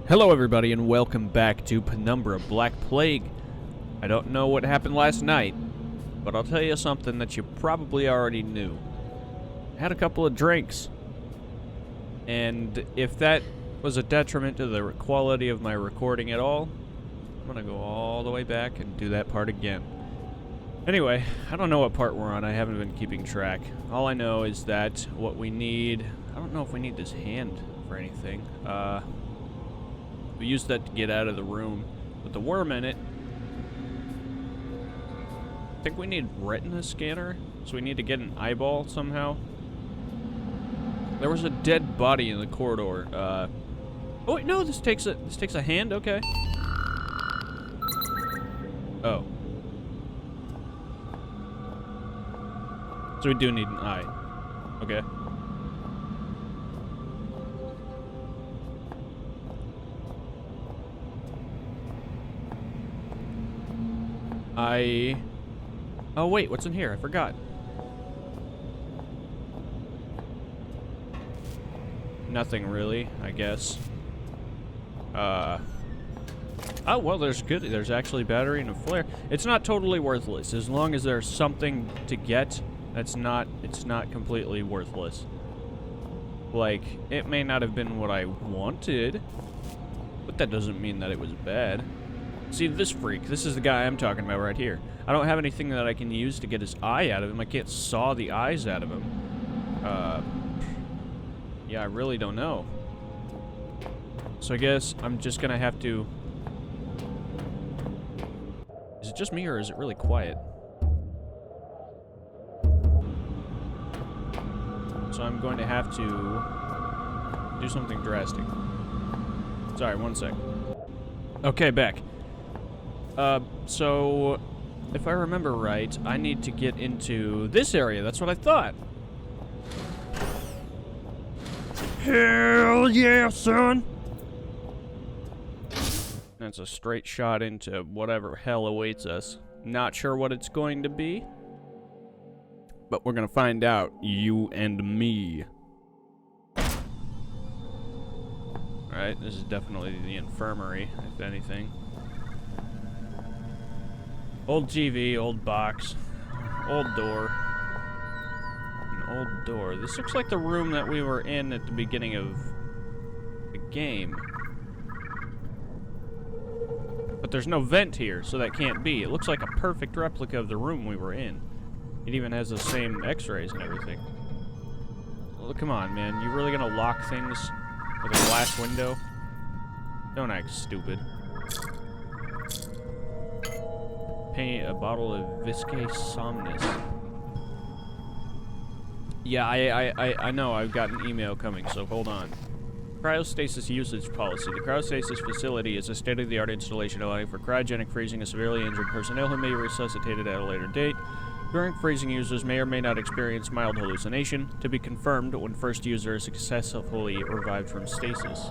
Hello everybody and welcome back to Penumbra Black Plague. I don't know what happened last night, but I'll tell you something that you probably already knew. I had a couple of drinks, and if that was a detriment to the quality of my recording at all, I'm gonna go all the way back and do that part again. Anyway, I don't know what part we're on. I haven't been keeping track. All I know is that what we need... I don't know if we need this hand for anything. We used that to get out of the room with the worm in it. I think we need retina scanner, so we need to get an eyeball somehow. There was a dead body in the corridor. Oh wait, no, this takes a hand. Okay. Oh. So we do need an eye. Okay. Oh wait, what's in here? I forgot. Nothing really, I guess. Oh well, there's actually battery and a flare. It's not totally worthless as long as there's something to get. It's not completely worthless. Like, it may not have been what I wanted, but that doesn't mean that it was bad. See, this freak, this is the guy I'm talking about right here. I don't have anything that I can use to get his eye out of him. I can't saw the eyes out of him. Yeah, I really don't know. So I guess I'm just gonna have to... Is it just me, or is it really quiet? So I'm going to have to do something drastic. Sorry, one sec. Okay, back. So, if I remember right, I need to get into this area. That's what I thought. Hell yeah, son! That's a straight shot into whatever hell awaits us. Not sure what it's going to be, but we're gonna find out, you and me. Alright, this is definitely the infirmary, if anything. Old TV, old box, old door. An old door. This looks like the room that we were in at the beginning of the game. But there's no vent here, so that can't be. It looks like a perfect replica of the room we were in. It even has the same x-rays and everything. Well, come on, man. You really gonna lock things with a glass window? Don't act stupid. A bottle of Viscay Somnus. Yeah, I know. I've got an email coming, so hold on. Cryostasis usage policy. The cryostasis facility is a state-of-the-art installation allowing for cryogenic freezing of severely injured personnel who may be resuscitated at a later date. During freezing, users may or may not experience mild hallucination, to be confirmed when first user is successfully revived from stasis.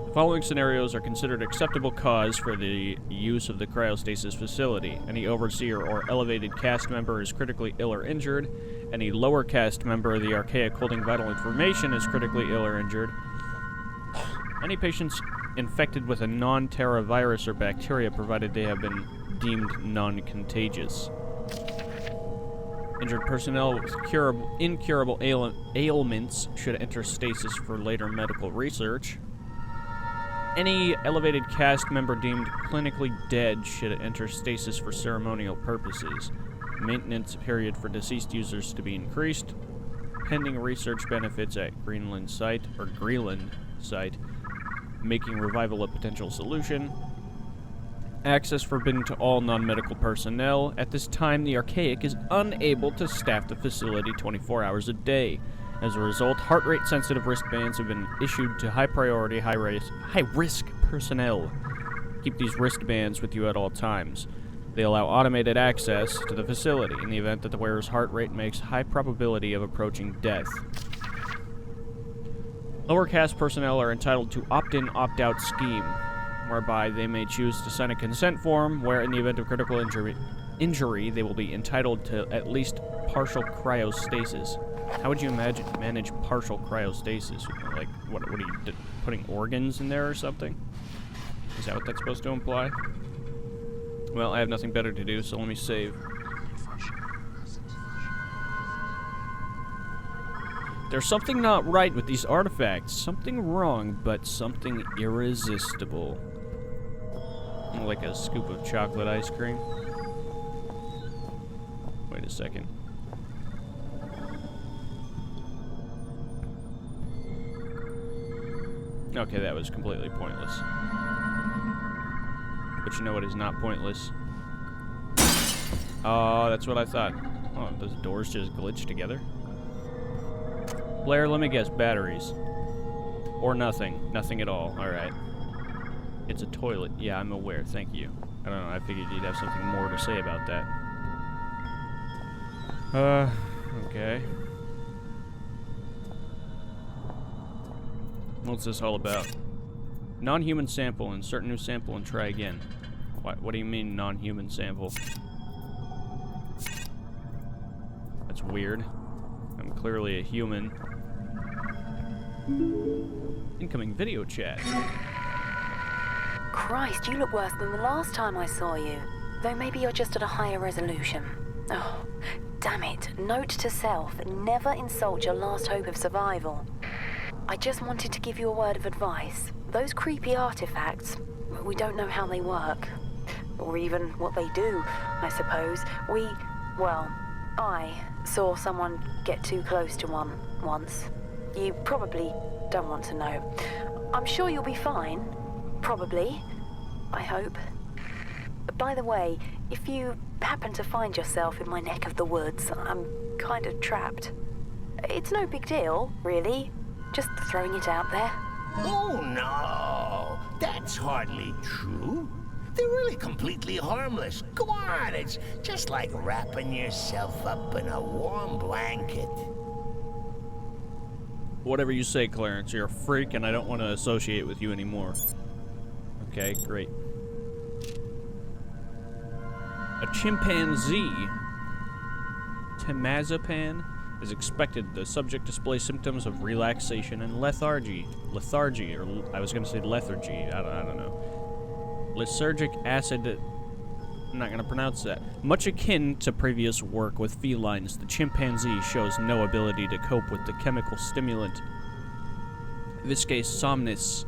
The following scenarios are considered acceptable cause for the use of the cryostasis facility. Any overseer or elevated cast member is critically ill or injured. Any lower cast member of the Archaic holding vital information is critically ill or injured. Any patients infected with a non-Terra virus or bacteria, provided they have been deemed non-contagious. Injured personnel with incurable ailments should enter stasis for later medical research. Any elevated cast member deemed clinically dead should enter stasis for ceremonial purposes. Maintenance period for deceased users to be increased. Pending research benefits at Greenland site, making revival a potential solution. Access forbidden to all non-medical personnel. At this time, the Archaic is unable to staff the facility 24 hours a day. As a result, heart rate sensitive wristbands have been issued to high-priority, high-risk personnel. Keep these wristbands with you at all times. They allow automated access to the facility in the event that the wearer's heart rate makes high probability of approaching death. Lower caste personnel are entitled to opt-in, opt-out scheme, whereby they may choose to sign a consent form where, in the event of critical injury, they will be entitled to at least partial cryostasis. How would you manage partial cryostasis? Like, what are you putting organs in there or something? Is that what that's supposed to imply? Well, I have nothing better to do, so let me save. There's something not right with these artifacts. Something wrong, but something irresistible. Like a scoop of chocolate ice cream. Wait a second. Okay, that was completely pointless. But you know what is not pointless? Oh, that's what I thought. Oh, those doors just glitch together? Blair, let me guess, batteries. Or nothing. Nothing at all. Alright. It's a toilet. Yeah, I'm aware. Thank you. I don't know. I figured you'd have something more to say about that. Okay. What's this all about? Non-human sample. Insert new sample and try again. What do you mean, non-human sample? That's weird. I'm clearly a human. Incoming video chat. Christ, you look worse than the last time I saw you. Though maybe you're just at a higher resolution. Oh, damn it. Note to self, never insult your last hope of survival. I just wanted to give you a word of advice. Those creepy artifacts, we don't know how they work. Or even what they do, I suppose. I saw someone get too close to one once. You probably don't want to know. I'm sure you'll be fine. Probably. I hope. By the way, if you happen to find yourself in my neck of the woods, I'm kind of trapped. It's no big deal, really. Just throwing it out there. Oh, no. That's hardly true. They're really completely harmless. Go on, it's just like wrapping yourself up in a warm blanket. Whatever you say, Clarence. You're a freak, and I don't want to associate with you anymore. Okay, great. A chimpanzee. Temazepam is expected. The subject displays symptoms of relaxation and lethargy. Lethargy, or I was going to say lethargy. I don't know. Lysergic acid. I'm not going to pronounce that. Much akin to previous work with felines, the chimpanzee shows no ability to cope with the chemical stimulant Viscae somnis.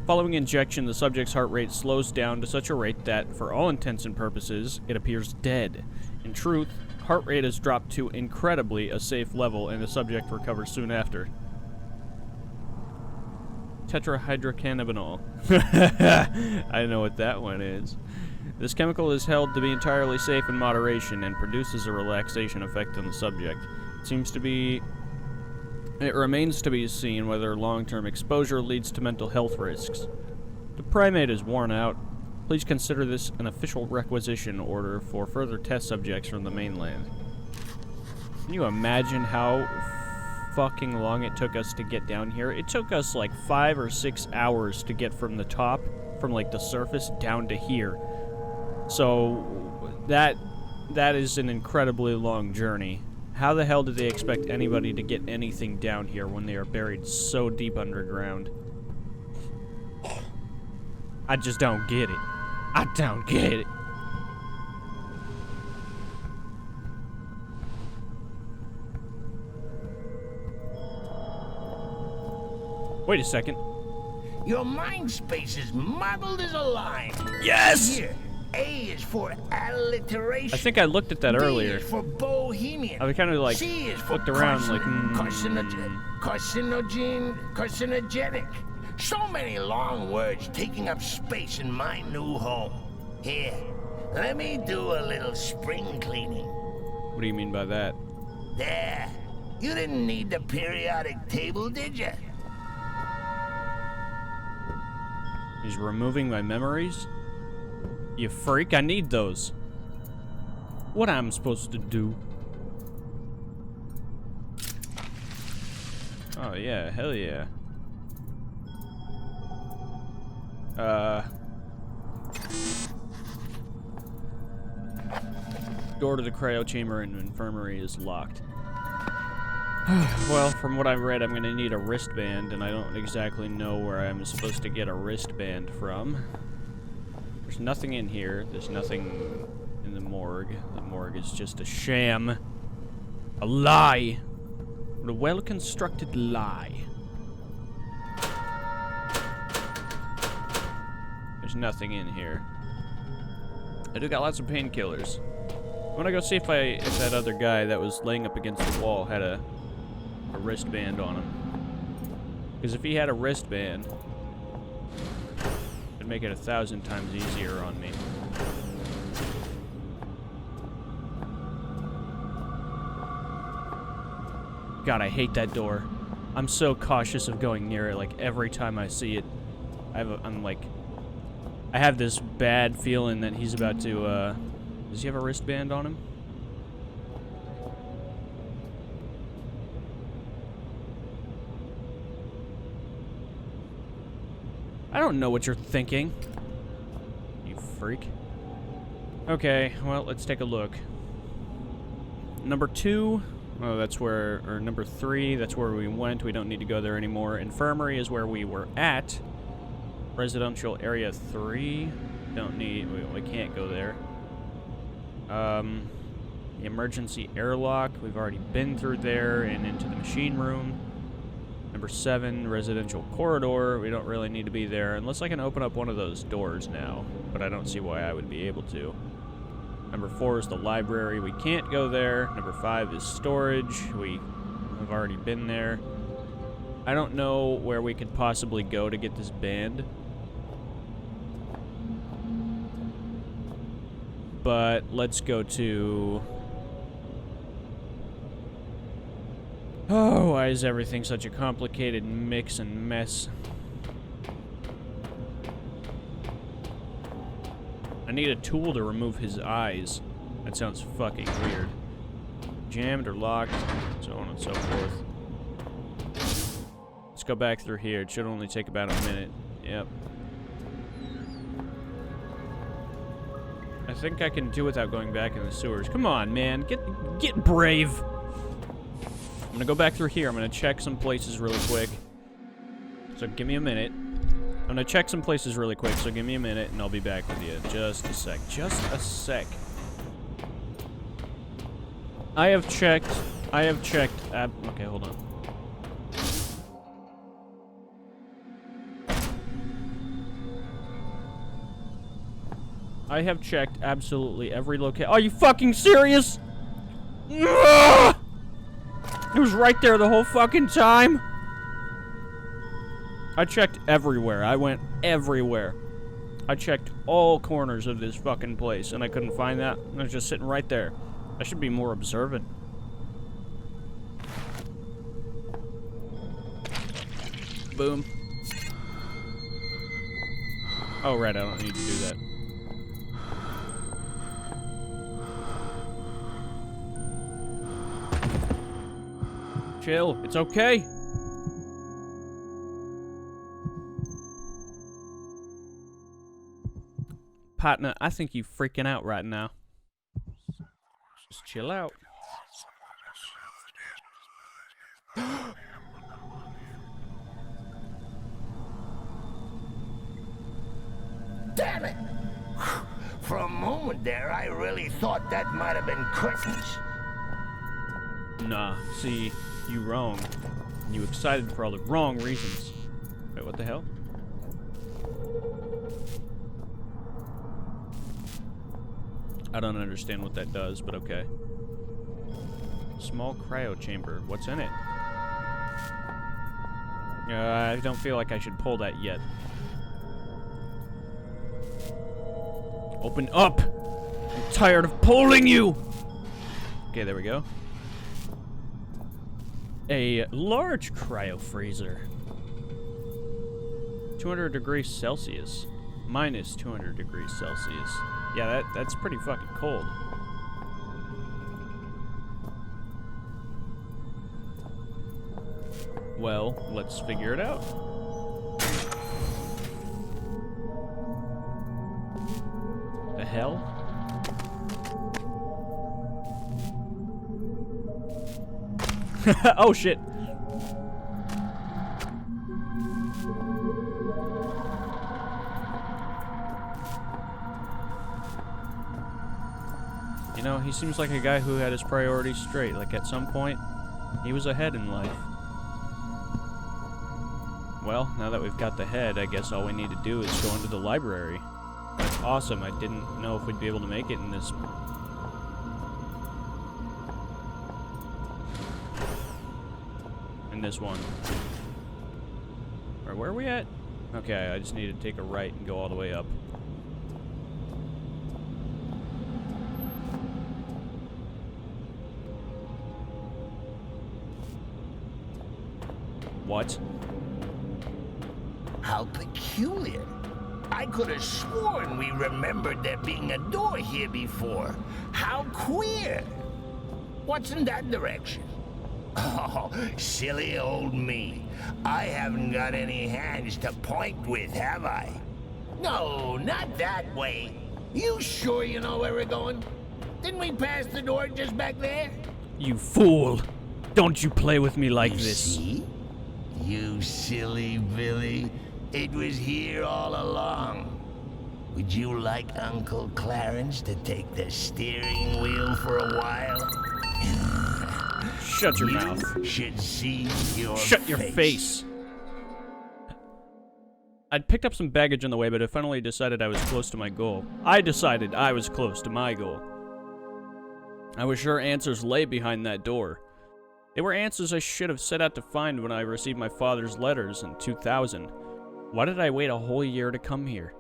Following injection, the subject's heart rate slows down to such a rate that, for all intents and purposes, it appears dead. In truth, heart rate is dropped to incredibly a safe level, and the subject recovers soon after. Tetrahydrocannabinol. I know what that one is. This chemical is held to be entirely safe in moderation and produces a relaxation effect on the subject. It remains to be seen whether long-term exposure leads to mental health risks. The primate is worn out. Please consider this an official requisition order for further test subjects from the mainland. Can you imagine how fucking long it took us to get down here? It took us like 5 or 6 hours to get from the top, from like the surface, down to here. So that is an incredibly long journey. How the hell did they expect anybody to get anything down here when they are buried so deep underground? I just don't get it. I don't get it. Wait a second. Your mind space is muddled as a line. Yes! Here, A is for alliteration. I think I looked at that B earlier. is for bohemian. I kind of like C is for looked around like, carcinogenic. So many long words taking up space in my new home. Here, let me do a little spring cleaning. What do you mean by that? There. You didn't need the periodic table, did you? He's removing my memories? You freak, I need those. What I'm supposed to do? Oh yeah, hell yeah. Door to the cryo chamber and infirmary is locked. Well, from what I've read, I'm gonna need a wristband, and I don't exactly know where I'm supposed to get a wristband from. There's nothing in here. There's nothing in the morgue. The morgue is just a sham. A lie. A well-constructed lie. There's nothing in here. I do got lots of painkillers. I want to go see if that other guy that was laying up against the wall had a wristband on him. Because if he had a wristband, it'd make it 1,000 times easier on me. God, I hate that door. I'm so cautious of going near it. Like every time I see it, I have this bad feeling that he's about to. Does he have a wristband on him? I don't know what you're thinking, you freak. Okay, well, let's take a look. Number 2, oh, that's where, or number 3, that's where we went. We don't need to go there anymore. Infirmary is where we were at. Residential area 3, don't need, we can't go there. The emergency airlock, we've already been through there and into the machine room. Number 7, residential corridor. We don't really need to be there unless I can open up one of those doors now, but I don't see why I would be able to. Number 4 is the library. We can't go there. Number 5 is storage. We have already been there. I don't know where we could possibly go to get this band. But let's go to... Oh, why is everything such a complicated mix and mess? I need a tool to remove his eyes. That sounds fucking weird. Jammed or locked, so on and so forth. Let's go back through here. It should only take about a minute. Yep. I think I can do without going back in the sewers. Come on, man. Get brave. I'm gonna go back through here. I'm gonna check some places really quick. So give me a minute. I'm gonna check some places really quick, so give me a minute and I'll be back with you. Just a sec. Just a sec. I have checked. Okay, hold on. I have checked absolutely every location. Are you fucking serious? Ugh! It was right there the whole fucking time. I checked everywhere. I went everywhere. I checked all corners of this fucking place, and I couldn't find that. It was just sitting right there. I should be more observant. Boom. Oh, right, I don't need to do that. Chill, it's okay. Partner, I think you freaking out right now. Just chill out. Damn it! For a moment there, I really thought that might have been curtains. Nah, see, you wrong. You excited for all the wrong reasons. Wait, what the hell? I don't understand what that does, but okay. Small cryo chamber. What's in it? I don't feel like I should pull that yet. Open up! I'm tired of pulling you! Okay, there we go. A large cryo freezer. 200 degrees Celsius. Minus 200 degrees Celsius. Yeah, that's pretty fucking cold. Well, let's figure it out. The hell? Oh, shit. You know, he seems like a guy who had his priorities straight. Like, at some point, he was ahead in life. Well, now that we've got the head, I guess all we need to do is go into the library. That's awesome. I didn't know if we'd be able to make it in this... one. Or where are we at? Okay, I just need to take a right and go all the way up. What? How peculiar. I could have sworn we remembered there being a door here before. How queer. What's in that direction? Oh, silly old me. I haven't got any hands to point with, have I? No, not that way. You sure you know where we're going? Didn't we pass the door just back there? You fool! Don't you play with me like this. See? You silly Billy. It was here all along. Would you like Uncle Clarence to take the steering wheel for a while? Shut your mouth. Should see your Shut your face. I'd picked up some baggage on the way, but I finally decided I was close to my goal. I decided I was close to my goal. I was sure answers lay behind that door. They were answers I should have set out to find when I received my father's letters in 2000. Why did I wait a whole year to come here?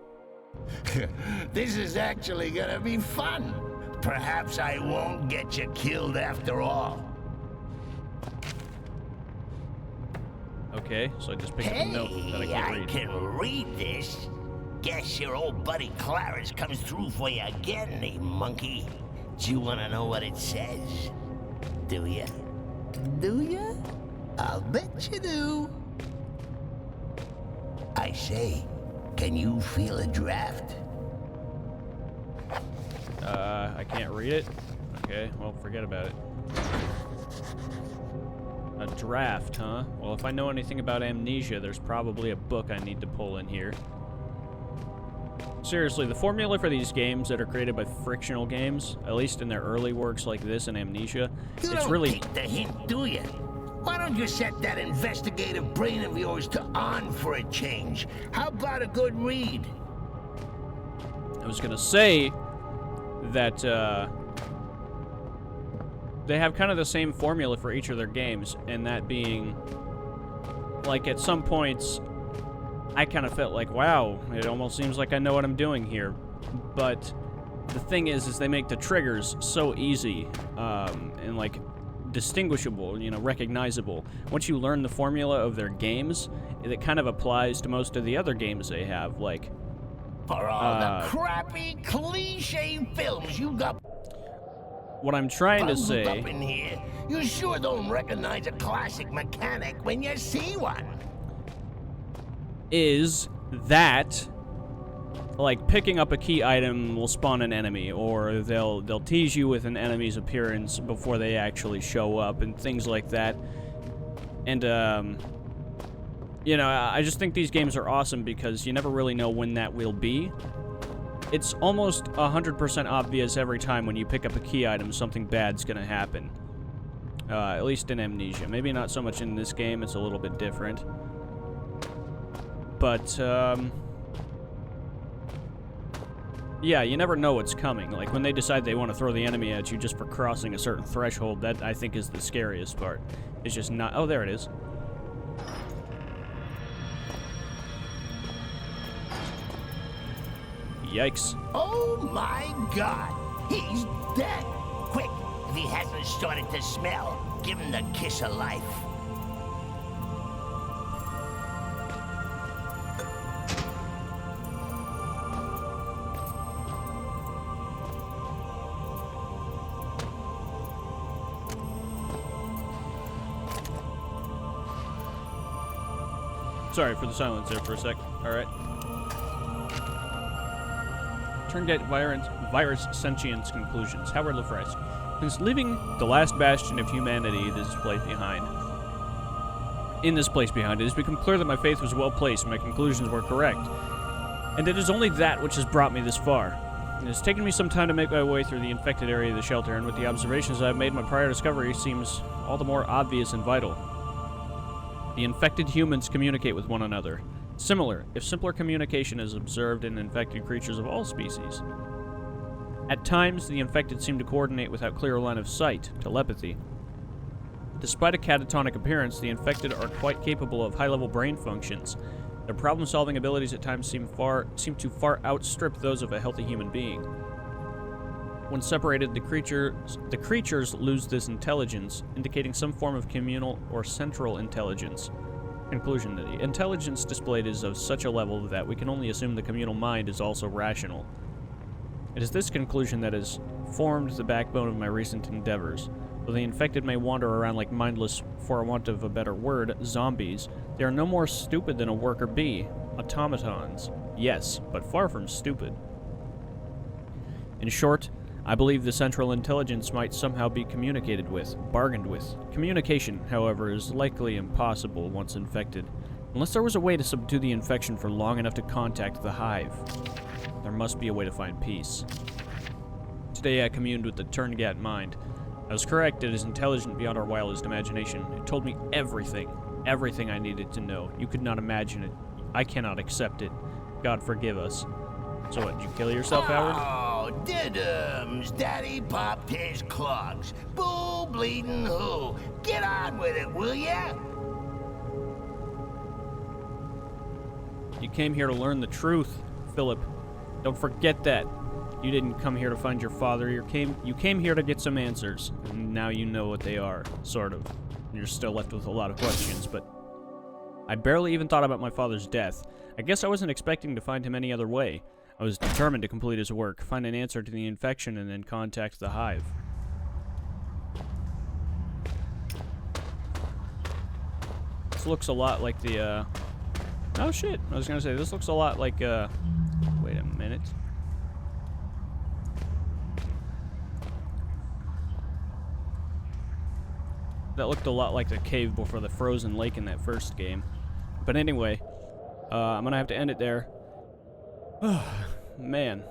This is actually gonna be fun. Perhaps I won't get you killed after all. Okay, so I just picked up a note that I can't read. I can read this. Guess your old buddy Clarence comes through for you again, eh, monkey? Do you want to know what it says? Do ya? Do ya? I'll bet you do. I say, can you feel a draft? I can't read it? Okay, well, forget about it. A draft, huh? Well, if I know anything about amnesia, there's probably a book I need to pull in here. Seriously, the formula for these games that are created by frictional games, at least in their early works like this and Amnesia, it's really... You don't take the hint, do you? Why don't you set that investigative brain of yours to on for a change? How about a good read? I was gonna say that, they have kind of the same formula for each of their games, and that being, like, at some points, I kind of felt like, wow, it almost seems like I know what I'm doing here. But the thing is they make the triggers so easy, and, like, distinguishable, you know, recognizable. Once you learn the formula of their games, it kind of applies to most of the other games they have, like... For all the crappy, cliche films you got... What I'm trying to say... up in here, you sure don't recognize a classic mechanic when you see one. Is that, like, picking up a key item will spawn an enemy, or they'll tease you with an enemy's appearance before they actually show up, and things like that. And, you know, I just think these games are awesome because you never really know when that will be. It's almost 100% obvious every time when you pick up a key item something bad's gonna happen. At least in Amnesia. Maybe not so much in this game, it's a little bit different. But, yeah, you never know what's coming. Like, when they decide they want to throw the enemy at you just for crossing a certain threshold, that, I think, is the scariest part. It's just not... Oh, there it is. Yikes. Oh my God! He's dead! Quick, if he hasn't started to smell, give him the kiss of life. Sorry for the silence there for a sec. Alright. Tuurngait virus sentience conclusions. Howard LaFresque. Since leaving the last bastion of humanity in this place behind, it has become clear that my faith was well placed and my conclusions were correct. And it is only that which has brought me this far. It has taken me some time to make my way through the infected area of the shelter, and with the observations I have made, my prior discovery seems all the more obvious and vital. The infected humans communicate with one another. Similar, if simpler communication is observed in infected creatures of all species. At times, the infected seem to coordinate without clear line of sight, telepathy. Despite a catatonic appearance, the infected are quite capable of high-level brain functions. Their problem-solving abilities at times seem to far outstrip those of a healthy human being. When separated, the creatures lose this intelligence, indicating some form of communal or central intelligence. Conclusion: the intelligence displayed is of such a level that we can only assume the communal mind is also rational. It is this conclusion that has formed the backbone of my recent endeavors. Though the infected may wander around like mindless, for want of a better word, zombies, they are no more stupid than a worker bee. Automatons. Yes, but far from stupid. In short, I believe the central intelligence might somehow be communicated with, bargained with. Communication, however, is likely impossible once infected, unless there was a way to subdue the infection for long enough to contact the hive. There must be a way to find peace. Today I communed with the Tuurngait mind. I was correct, it is intelligent beyond our wildest imagination. It told me everything I needed to know. You could not imagine it. I cannot accept it. God forgive us. So what, did you kill yourself, Howard? Oh, diddums. Daddy popped his clogs. Bull bleeding who? Get on with it, will ya? You came here to learn the truth, Philip. Don't forget that. You didn't come here to find your father. You came here to get some answers. And now you know what they are, sort of. And you're still left with a lot of questions, but I barely even thought about my father's death. I guess I wasn't expecting to find him any other way. I was determined to complete his work, find an answer to the infection, and then contact the hive. This looks a lot like the, oh shit, I was gonna say, this looks a lot like, wait a minute. That looked a lot like the cave before the frozen lake in that first game. But anyway, I'm gonna have to end it there. Man,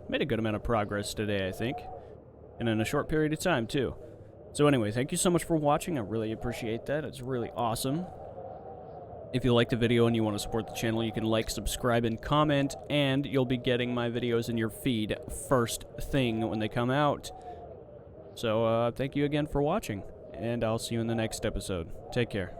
made a good amount of progress today, I think. And in a short period of time, too. So anyway, thank you so much for watching. I really appreciate that. It's really awesome. If you like the video and you want to support the channel, you can like, subscribe, and comment, and you'll be getting my videos in your feed first thing when they come out. So, thank you again for watching, and I'll see you in the next episode. Take care.